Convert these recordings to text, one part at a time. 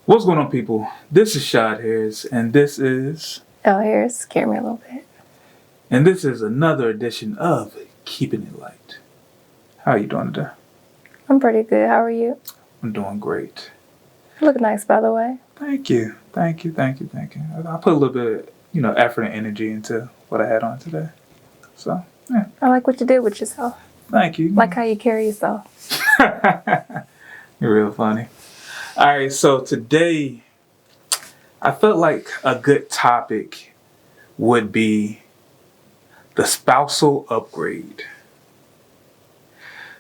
What's going on, people? This is Shad Harris, and this is... Elle Harris scared me a little bit. And this is another edition of Keepin It Lite. How are you doing today? I'm pretty good. How are you? I'm doing great. You look nice, by the way. Thank you. I put a little bit, effort and energy into what I had on today. So, yeah. I like what you did with yourself. Thank you. Like how you carry yourself. You're real funny. All right, so today, I felt like a good topic would be the spousal upgrade.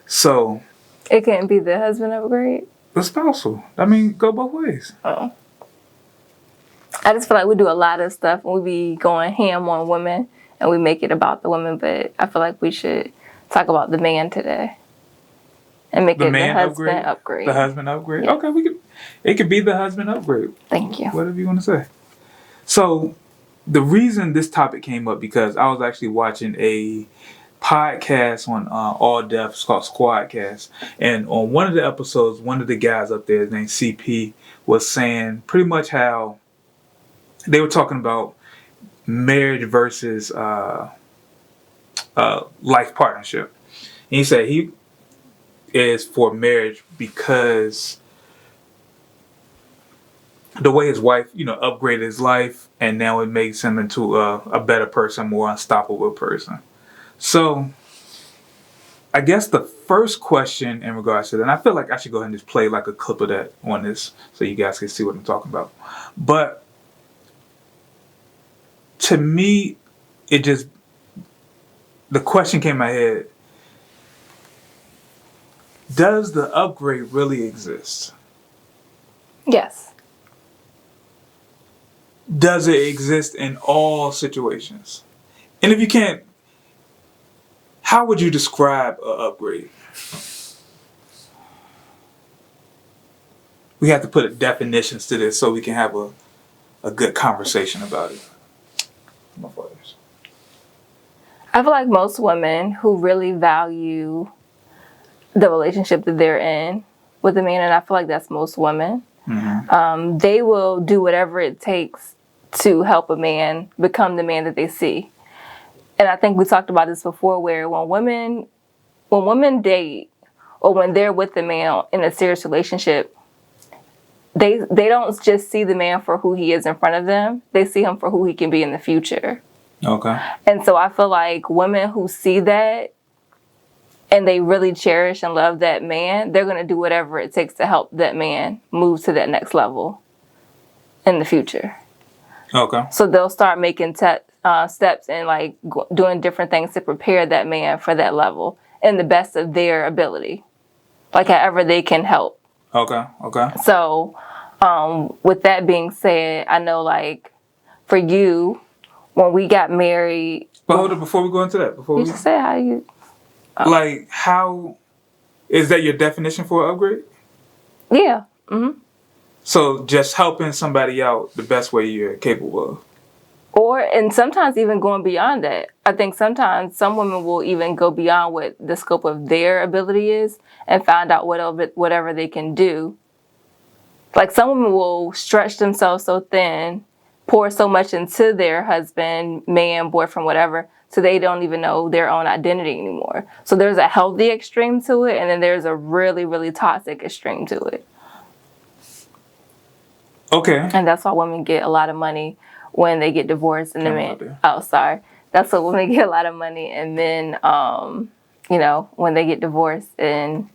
So, It couldn't be the husband upgrade? the spousal. Go both ways. Oh. I just feel like we do a lot of stuff and we be going ham on women and we make it about the women, but I feel like we should talk about the man today. And make it the husband upgrade. The husband upgrade? Yeah. Okay, it could be the husband upgrade. Thank you. Whatever you want to say. So, the reason this topic came up because I was actually watching a podcast on All Deaf. It's called Squadcast. And on one of the episodes, one of the guys up there named CP was saying pretty much how they were talking about marriage versus life partnership. And he said he is for marriage because the way his wife, upgraded his life, and now it makes him into a better person, more unstoppable person. So, I guess the first question in regards to that, and I feel like I should go ahead and just play like a clip of that on this so you guys can see what I'm talking about. But to me, the question came in my head, does the upgrade really exist? Yes. Does it exist in all situations? And if you can't, how would you describe an upgrade? We have to put definitions to this so we can have a good conversation about it. I feel like most women who really value the relationship that they're in with a man, and I feel like that's most women, they will do whatever it takes to help a man become the man that they see. And I think we talked about this before, where when women date or when they're with the man in a serious relationship, they don't just see the man for who he is in front of them. They see him for who he can be in the future. Okay. And so I feel like women who see that and they really cherish and love that man, they're going to do whatever it takes to help that man move to that next level in the future. Okay. So they'll start making steps and doing different things to prepare that man for that level in the best of their ability, like however they can help. Okay. So with that being said, I know like for you, when we got married. But hold on, before we go into that, You just said how you. Like, how is that your definition for an upgrade? Yeah. Mm-hmm. So just helping somebody out the best way you're capable of. And sometimes even going beyond that. I think sometimes some women will even go beyond what the scope of their ability is and find out whatever they can do. Like some women will stretch themselves so thin, pour so much into their husband, man, boyfriend, whatever, so they don't even know their own identity anymore. So there's a healthy extreme to it, and then there's a really, really toxic extreme to it. Okay. And that's why women get a lot of money when they get divorced, and the men. Oh, sorry. That's why women get a lot of money, and men, when they get divorced and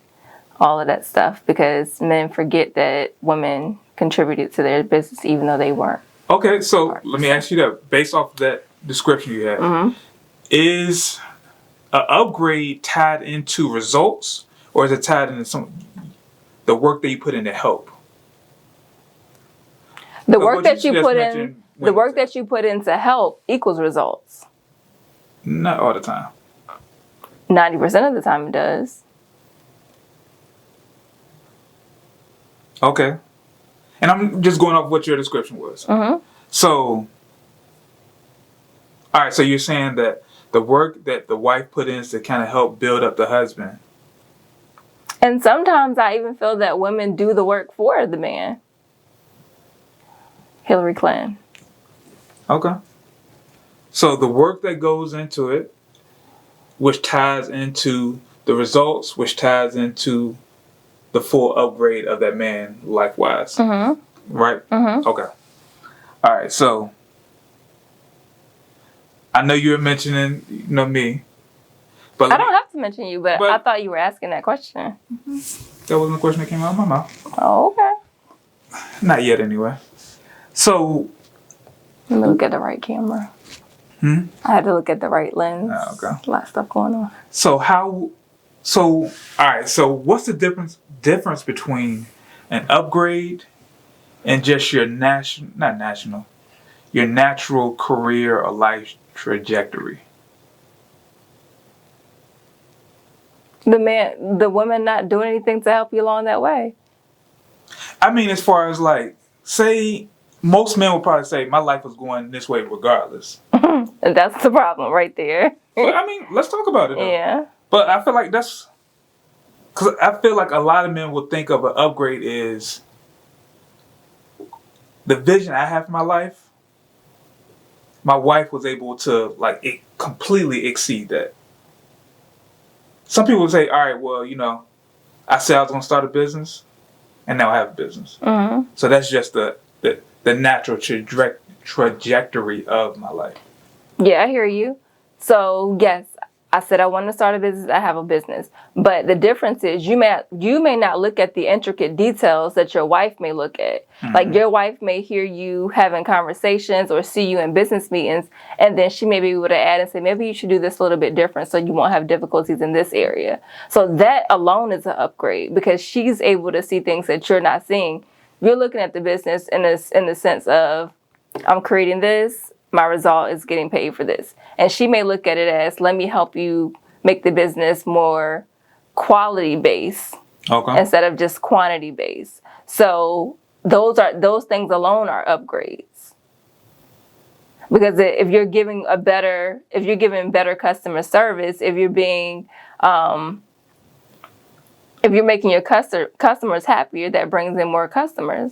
all of that stuff, because men forget that women contributed to their business even though they weren't. Okay, so let me ask you that. Based off of that description you had, is an upgrade tied into results, or is it tied into the work that you put in to help? The work that you put in to help equals results. Not all the time. 90% of the time it does. Okay. And I'm just going off what your description was. So, all right, so you're saying that the work that the wife put in is to kind of help build up the husband. And sometimes I even feel that women do the work for the man. Hillary Clinton. Okay. So the work that goes into it, which ties into the results, which ties into the full upgrade of that man life-wise. Mm-hmm. Right? Mm-hmm. Okay. All right. So I know you were mentioning, me. But I don't have to mention you, but I but thought you were asking that question. that wasn't the question that came out of my mouth. Oh, okay. Not yet, anyway. So, Let me look at the right camera. I had to look at the right lens. Oh, okay. A lot of stuff going on. all right. So, what's the difference between an upgrade and just your your natural career or life trajectory? The women not doing anything to help you along that way. I mean, as far as like, say, most men will probably say, my life was going this way regardless. And that's the problem right there. But I mean, let's talk about it though. Yeah. But I feel like because I feel like a lot of men will think of an upgrade is the vision I have for my life. My wife was able to completely exceed that. Some people would say, all right, well, I said I was going to start a business and now I have a business. Mm-hmm. So that's just the natural trajectory of my life. Yeah, I hear you. So yes, I said I want to start a business. I have a business, but the difference is you may not look at the intricate details that your wife may look at. Mm-hmm. Like your wife may hear you having conversations or see you in business meetings, and then she may be able to add and say, maybe you should do this a little bit different so you won't have difficulties in this area. So that alone is an upgrade because she's able to see things that you're not seeing. You're looking at the business in the sense of, I'm creating this. My result is getting paid for this. And she may look at it as, let me help you make the business more quality based instead of just quantity based. So those things alone are upgrades. Because if you're giving better customer service, if you're making your customers happier, that brings in more customers.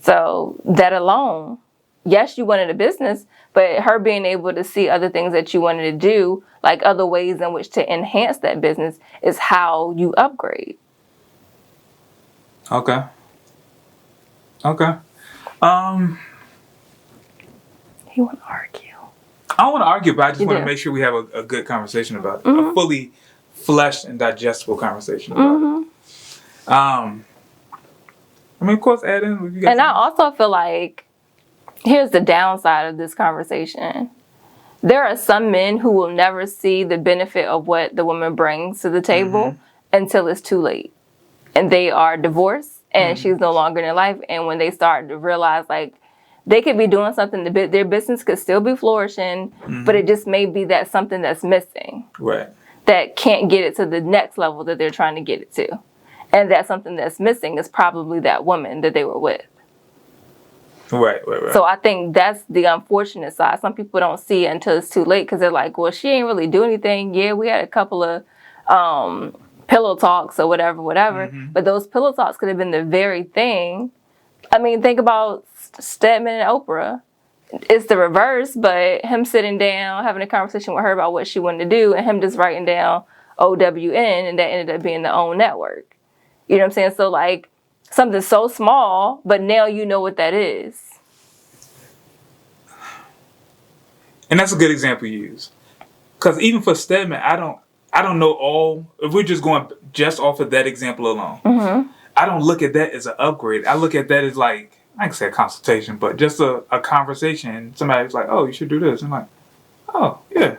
So that alone, yes, you wanted a business, but her being able to see other things that you wanted to do, like other ways in which to enhance that business, is how you upgrade. Okay. You want to argue? I don't want to argue, but I just want to make sure we have a good conversation about it. Mm-hmm. A fully fleshed and digestible conversation about it. I mean, of course, add in. And I also feel like, here's the downside of this conversation. There are some men who will never see the benefit of what the woman brings to the table until it's too late. And they are divorced and she's no longer in their life. And when they start to realize, like, they could be doing something, their business could still be flourishing, but it just may be that something that's missing. Right. That can't get it to the next level that they're trying to get it to. And that something that's missing is probably that woman that they were with. Right. So I think that's the unfortunate side. Some people don't see it until it's too late because they're like, well, she ain't really do anything. Yeah, we had a couple of pillow talks or whatever. But those pillow talks could have been the very thing. I mean, think about Stedman and Oprah. It's the reverse, but him sitting down, having a conversation with her about what she wanted to do, and him just writing down OWN, and that ended up being the OWN network. You know what I'm saying? So, like, something so small, but now you know what that is. And that's a good example you use. Because even for Stedman, I don't know all. If we're just going just off of that example alone, I don't look at that as an upgrade. I look at that as like, I can say a consultation, but just a conversation. Somebody's like, oh, you should do this. I'm like, oh, yeah.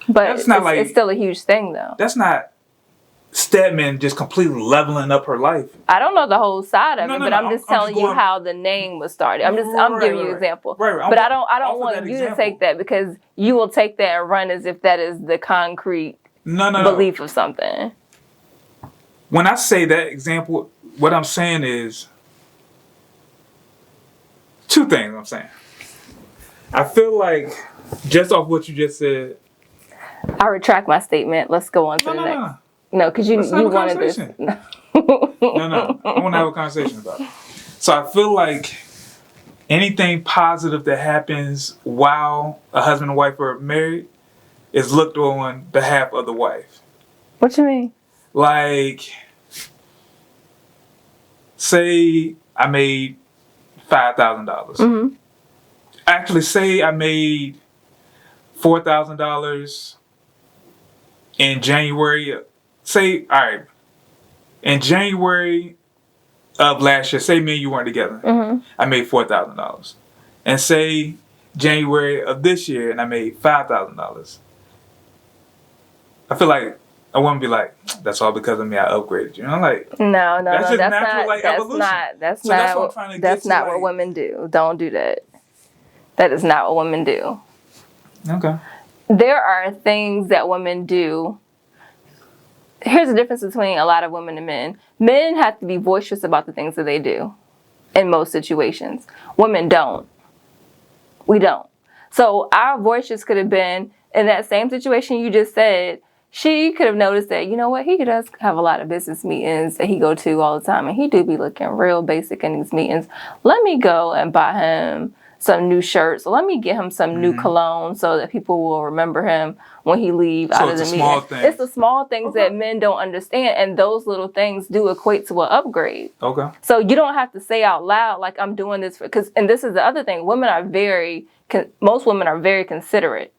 But it's still a huge thing, though. That's not Stedman just completely leveling up her life. I don't know the whole side of it, but I'm just telling you how the name was started. I'm giving you an example. Right. But I don't want you to take that because you will take that and run as if that is the concrete belief of something. When I say that example, what I'm saying is two things I'm saying. I feel like just off what you just said. I retract my statement. Let's go on to the next. No, because you wanted this. No. I want to have a conversation about it. So I feel like anything positive that happens while a husband and wife are married is looked on behalf of the wife. What you mean? Like, say I made $5,000. Mm-hmm. Actually, say I made $4,000 in January. Say, all right, in January of last year, say me and you weren't together. Mm-hmm. I made $4,000. And say January of this year, and I made $5,000. I feel like I wouldn't be like, that's all because of me. I upgraded you. I'm like, No, that's just natural, not. like, That's evolution. not. That's So not. that's what I'm trying to That's get to, not what women do. Don't do that. That is not what women do. Okay. There are things that women do. Here's the difference between a lot of women and men. Men have to be boisterous about the things that they do in most situations. Women don't. We don't. So our boisterous could have been in that same situation you just said. She could have noticed that, you know what, he does have a lot of business meetings that he go to all the time, and he do be looking real basic in these meetings. Let me go and buy him some new shirts. Let me get him some new cologne so that people will remember him when he leave out of the meeting. It's the small things that men don't understand, and those little things do equate to an upgrade. Okay. So you don't have to say out loud, like, I'm doing this because, and this is the other thing, most women are very considerate.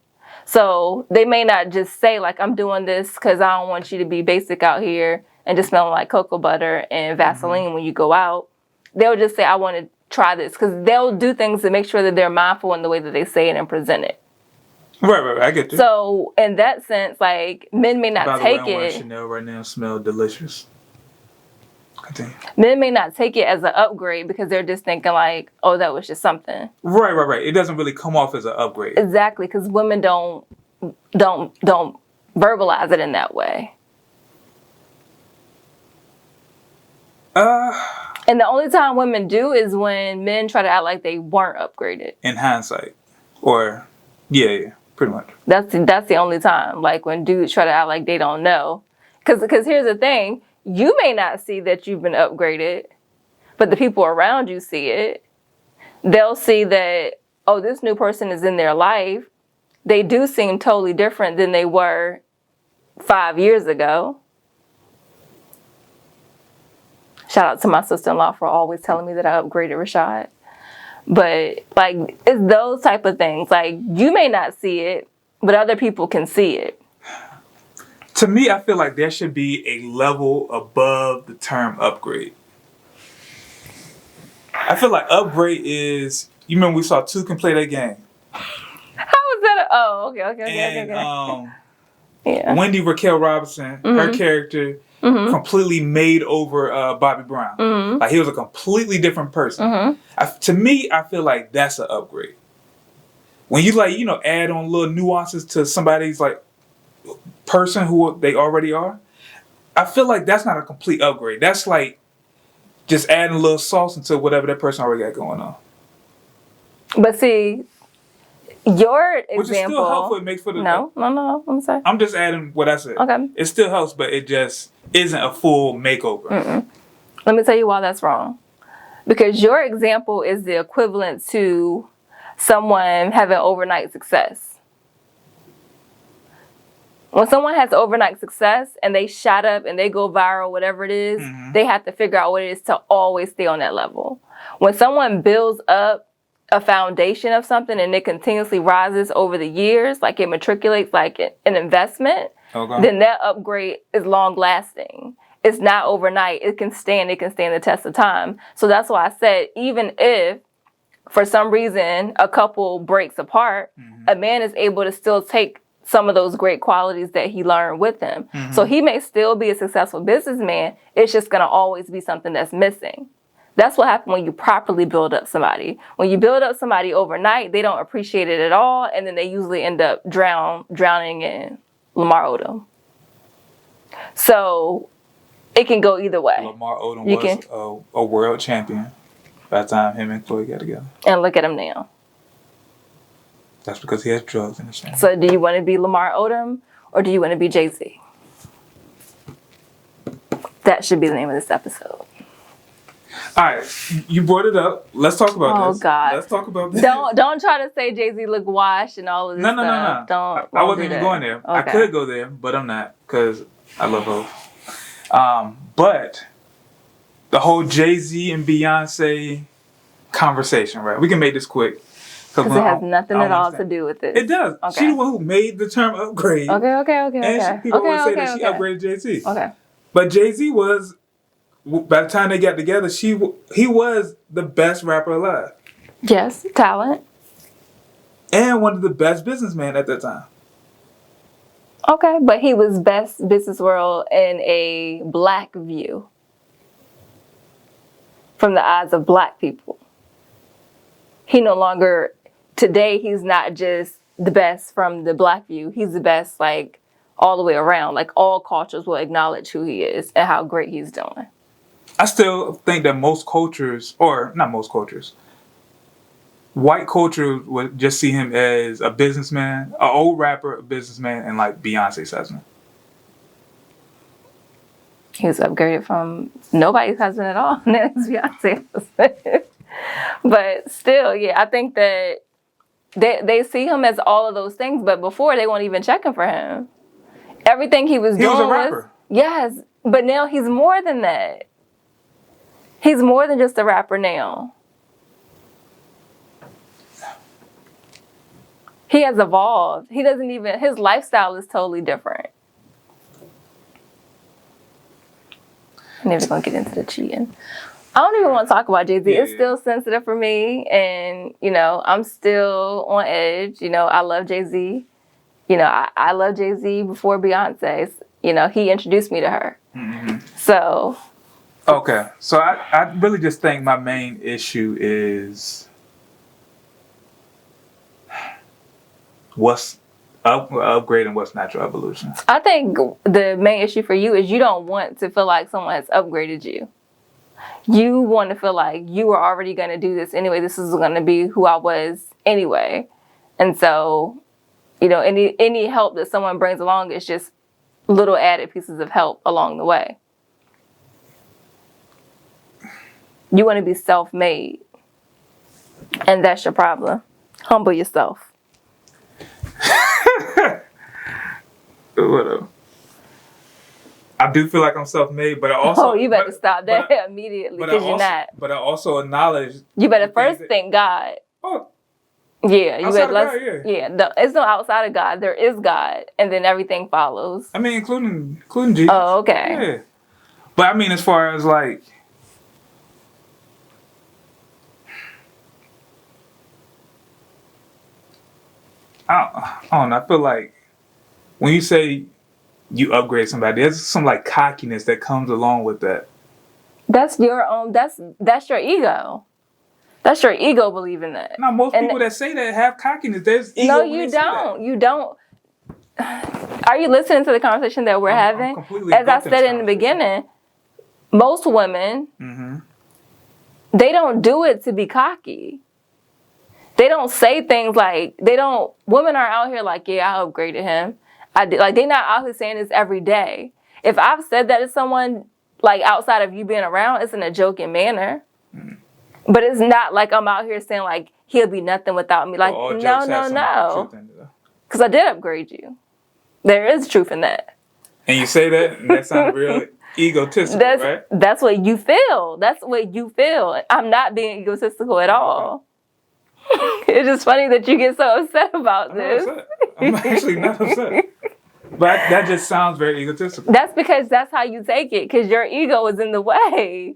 So they may not just say, like, I'm doing this because I don't want you to be basic out here and just smelling like cocoa butter and Vaseline when you go out. They'll just say, I want to try this, because they'll do things to make sure that they're mindful in the way that they say it and present it. Right. I get you. So in that sense, like, men may not take I'm wearing it. Chanel right now. Smell delicious. Continue. Men may not take it as an upgrade because they're just thinking like, oh, that was just something. Right. It doesn't really come off as an upgrade. Exactly, because women don't verbalize it in that way. And the only time women do is when men try to act like they weren't upgraded. In hindsight. Or, yeah, pretty much. That's the only time. Like when dudes try to act like they don't know. Because here's the thing. You may not see that you've been upgraded, but the people around you see it. They'll see that, oh, this new person is in their life. They do seem totally different than they were 5 years ago. Shout out to my sister-in-law for always telling me that I upgraded Rashad. But like, it's those type of things. Like, you may not see it, but other people can see it. To me, I feel like there should be a level above the term upgrade. I feel like upgrade is, you remember we saw two can play that game. How is that? Okay. Yeah. Wendy Raquel Robinson, her character completely made over Bobby Brown. Like, he was a completely different person. To me, I feel like that's an upgrade. When you add on little nuances to somebody's like person who they already are, I feel like that's not a complete upgrade. That's like just adding a little sauce into whatever that person already got going on. But see, your example, which is still helpful. It makes for the no. I'm sorry. I'm just adding what I said. Okay. It still helps, but it just isn't a full makeover. Let me tell you why that's wrong. Because your example is the equivalent to someone having overnight success. When someone has overnight success and they shot up and they go viral, whatever it is, they have to figure out what it is to always stay on that level. When someone builds up a foundation of something and it continuously rises over the years, like it matriculates like an investment, then that upgrade is long lasting. It's not overnight. It can stand the test of time. So that's why I said, even if for some reason a couple breaks apart, a man is able to still take some of those great qualities that he learned with him. So he may still be a successful businessman. It's just going to always be something that's missing. That's what happens when you properly build up somebody. When you build up somebody overnight, they don't appreciate it at all, and then they usually end up drowning in Lamar Odom. So it can go either way. Lamar Odom was a world champion by the time him and Chloe got together. And look at him now. That's because he has drugs in his family. So do you want to be Lamar Odom or do you want to be Jay-Z? That should be the name of this episode. All right, you brought it up. Let's talk about this. Oh God. Let's talk about this. Don't try to say Jay-Z look washed and all of this No. stuff. I wasn't even going there. Okay. I could go there, but I'm not because I love her. But the whole Jay-Z and Beyonce conversation, right? We can make this quick. Because it has nothing at all to do with it. It does. Okay. She's the one who made the term upgrade. Okay. And people always say that she upgraded Jay-Z. Okay. But Jay-Z was, by the time they got together, he was the best rapper alive. Yes, talent. And one of the best businessmen at that time. Okay, but he was best business world in a black view. From the eyes of black people. He no longer, today he's not just the best from the black view. He's the best like all the way around. Like all cultures will acknowledge who he is and how great he's doing. I still think that most cultures, or not most cultures, white culture would just see him as a businessman, an old rapper, a businessman, and like Beyonce's husband. He was upgraded from nobody's husband at all. And then it's Beyonce's husband. But still, yeah, I think that they see him as all of those things, but before they weren't even checking for him. Everything he was doing was a rapper. Yes, but now he's more than that. He's more than just a rapper now. He has evolved. His lifestyle is totally different. I'm never gonna get into the cheating. I don't even want to talk about Jay-Z. Yeah. It's still sensitive for me, and I'm still on edge. I love Jay-Z. I love Jay-Z before Beyonce. He introduced me to her. Mm-hmm. So. Okay, so I really just think my main issue is what's upgrade and what's natural evolution. I think the main issue for you is you don't want to feel like someone has upgraded you. You want to feel like you were already going to do this anyway. This is going to be who I was anyway. And so, any help that someone brings along is just little added pieces of help along the way. You want to be self-made. And that's your problem. Humble yourself. Whatever. I do feel like I'm self-made, but I also... Oh, you better stop that immediately, because you're not. But I also acknowledge... You better first thank God. Oh. Yeah, you better... God, yeah. It's no outside of God. There is God, and then everything follows. I mean, including Jesus. Oh, okay. Yeah. But I mean, as far as like... I don't know. I feel like when you say you upgrade somebody, there's some like cockiness that comes along with that. That's your own. That's your ego. That's your ego believing that. No, most people that say that have cockiness. There's ego. No, you don't. You don't. Are you listening to the conversation that we're having? As I said in the beginning, most women, they don't do it to be cocky. They don't say things like, women are out here like, yeah, I upgraded him. I did. Like, they're not out here saying this every day. If I've said that to someone, like, outside of you being around, it's in a joking manner. But it's not like I'm out here saying, like, he'll be nothing without me. Like, no. Because I did upgrade you. There is truth in that. And you say that, and that sounds real egotistical, right? That's what you feel. That's what you feel. I'm not being egotistical at all. It's just funny that you get so upset about this. I'm actually not upset. But that just sounds very egotistical. That's because that's how you take it, because your ego is in the way.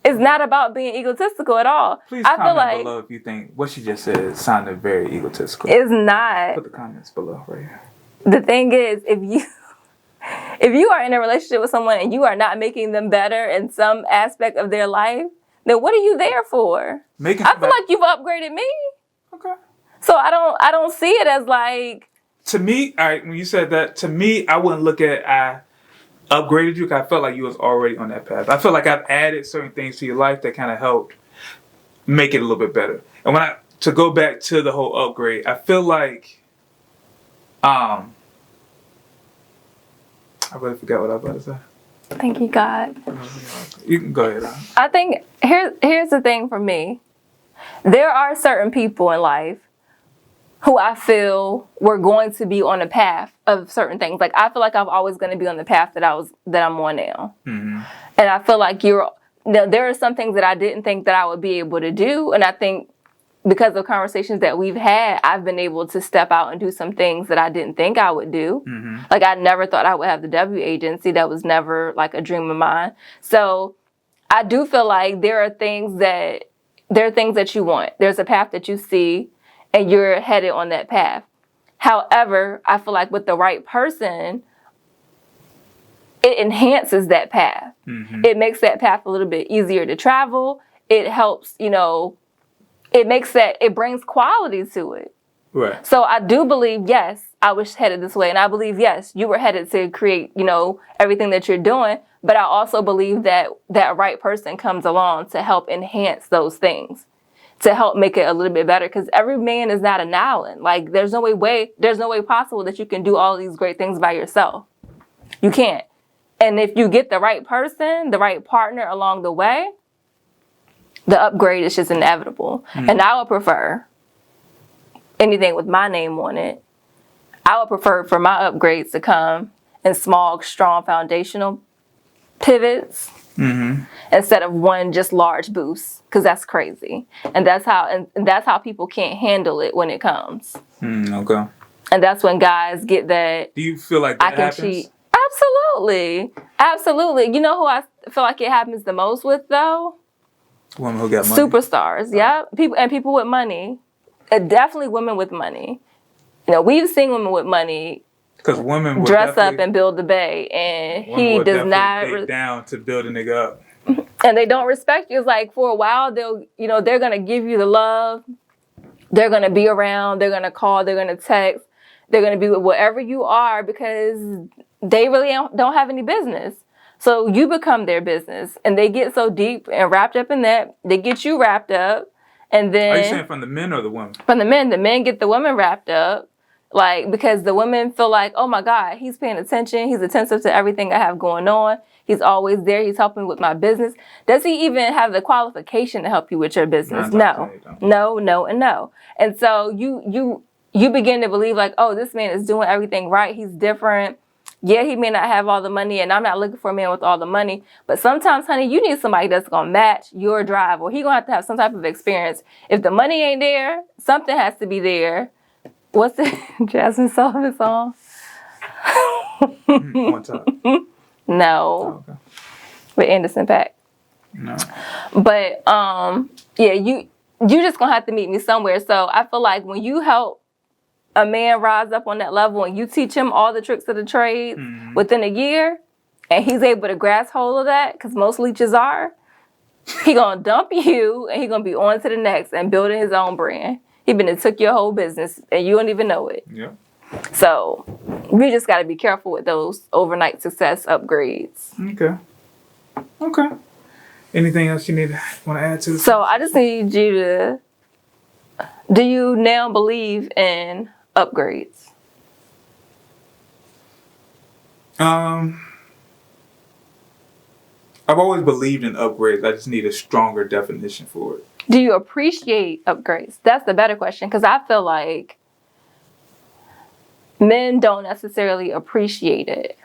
It's not about being egotistical at all. Please comment below if you think what she just said sounded very egotistical. It's not. Put the comments below right here. The thing is, if you are in a relationship with someone and you are not making them better in some aspect of their life, then what are you there for? I feel like you've upgraded me. Okay. So I don't see it as like... To me, all right, when you said that, to me, I wouldn't look at I upgraded you because I felt like you was already on that path. I feel like I've added certain things to your life that kind of helped make it a little bit better. And to go back to the whole upgrade, I feel like I really forgot what I was about to say. Thank you, God. You can go ahead. I think here's the thing for me. There are certain people in life who I feel were going to be on a path of certain things. Like I feel like I'm always going to be on the path that I'm on now. Mm-hmm. And I feel like there are some things that I didn't think that I would be able to do, and I think because of conversations that we've had, I've been able to step out and do some things that I didn't think I would do. Mm-hmm. Like I never thought I would have the W agency. That was never like a dream of mine. So I do feel like there are things that you want. There's a path that you see and you're headed on that path. However, I feel like with the right person, it enhances that path. Mm-hmm. It makes that path a little bit easier to travel. It helps, it brings quality to it. Right. So I do believe, yes, I was headed this way. And I believe, yes, you were headed to create, everything that you're doing. But I also believe that that right person comes along to help enhance those things, to help make it a little bit better. Because every man is not an island. Like there's no way possible that you can do all these great things by yourself. You can't. And if you get the right person, the right partner along the way, the upgrade is just inevitable. Mm-hmm. And I would prefer anything with my name on it. I would prefer for my upgrades to come in small, strong, foundational pivots, mm-hmm. instead of one just large boost, because that's crazy. And that's how people can't handle it when it comes. Okay. And that's when guys get that. Do you feel like that happens? Cheat. Absolutely. You know who I feel like it happens the most with though? Women who got money. Superstars, yeah. People with money. Definitely women with money. We've seen women with money because women dress up and build the bay, and he does not date down to build a nigga up. And they don't respect you. It's like for a while they're gonna give you the love. They're gonna be around. They're gonna call. They're gonna text. They're gonna be with whatever you are because they really don't have any business. So you become their business, and they get so deep and wrapped up in that. They get you wrapped up, and then. Are you saying from the men or the women? From the men. The men get the women wrapped up, like because the women feel like, oh my God, he's paying attention. He's attentive to everything I have going on. He's always there. He's helping with my business. Does he even have the qualification to help you with your business? No. And so you begin to believe like, oh, this man is doing everything right. He's different. Yeah, he may not have all the money, and I'm not looking for a man with all the money. But sometimes, honey, you need somebody that's going to match your drive, or he's going to have some type of experience. If the money ain't there, something has to be there. What's the Jasmine Sullivan song? One time. No. Oh, okay. With Anderson .Paak. No. But, yeah, you just going to have to meet me somewhere. So I feel like when you help a man rise up on that level and you teach him all the tricks of the trade within a year, and he's able to grasp hold of that, because most leeches are, he gonna dump you and he gonna be on to the next and building his own brand. He been and took your whole business and you don't even know it. Yeah. So we just gotta be careful with those overnight success upgrades. Okay. Anything else you want to add to this? So I just need you to, do you now believe in upgrades? I've always believed in upgrades. I just need a stronger definition for it. Do you appreciate upgrades? That's the better question, because I feel like men don't necessarily appreciate it.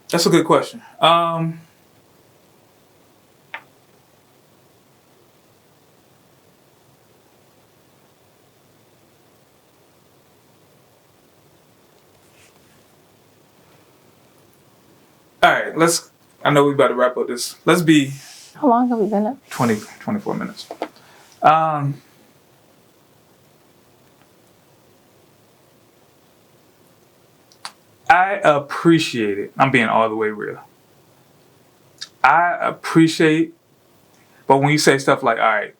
That's a good question. All right, I know we're about to wrap up this. Let's be. How long have we been up? 24 minutes. I appreciate it. I'm being all the way real. I appreciate, but when you say stuff like, all right,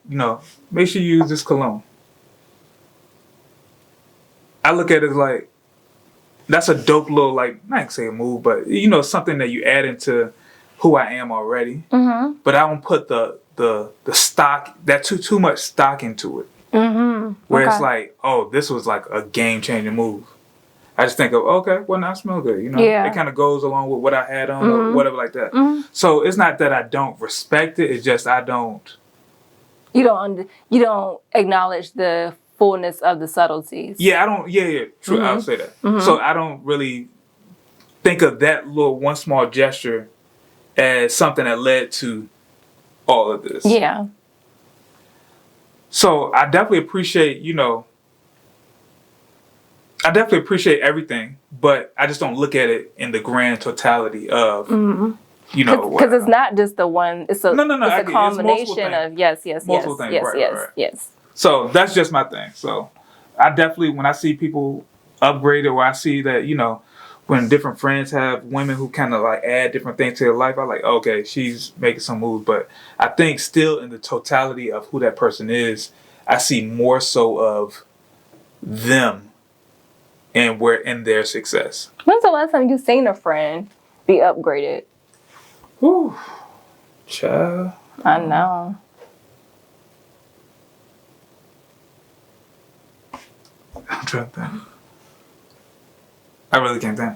make sure you use this cologne. I look at it as like, that's a dope little, like, not gonna say a move, but something that you add into who I am already. Mm-hmm. But I don't put the stock, that too much stock into it. Mm-hmm. Where it's like, oh, this was like a game changing move. I just think of, okay, well, now I smell good. Yeah. It kind of goes along with what I had on or whatever like that. Mm-hmm. So it's not that I don't respect it. It's just I don't. You don't acknowledge the fullness of the subtleties. Yeah, I don't. Yeah. True. Mm-hmm. I'll say that. Mm-hmm. So I don't really think of that little one small gesture as something that led to all of this. Yeah. So I definitely appreciate, I definitely appreciate everything, but I just don't look at it in the grand totality of, Because it's not just the one. It's a No, It's a combination of yes, multiple things. Right. yes. So that's just my thing. So I definitely, when I see people upgrade it, or I see that, when different friends have women who kind of like add different things to their life, I'm like, okay, she's making some moves. But I think still in the totality of who that person is, I see more so of them and where in their success. When's the last time you seen a friend be upgraded? Whew. Child. I know. I'm trying to think. I really can't think.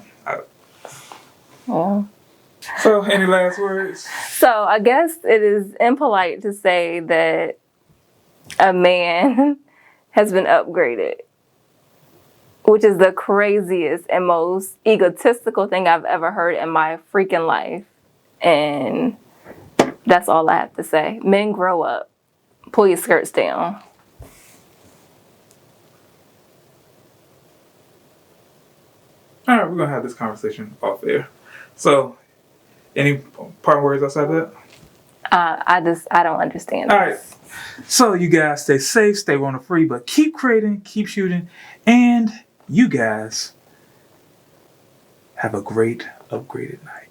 Yeah. So, any last words? So I guess it is impolite to say that a man has been upgraded, which is the craziest and most egotistical thing I've ever heard in my freaking life. And that's all I have to say. Men, grow up. Pull your skirts down. All right, we're going to have this conversation off air. So, any part words outside that? I don't understand. All right. So, you guys stay safe, stay on the free, but keep creating, keep shooting, and you guys have a great upgraded night.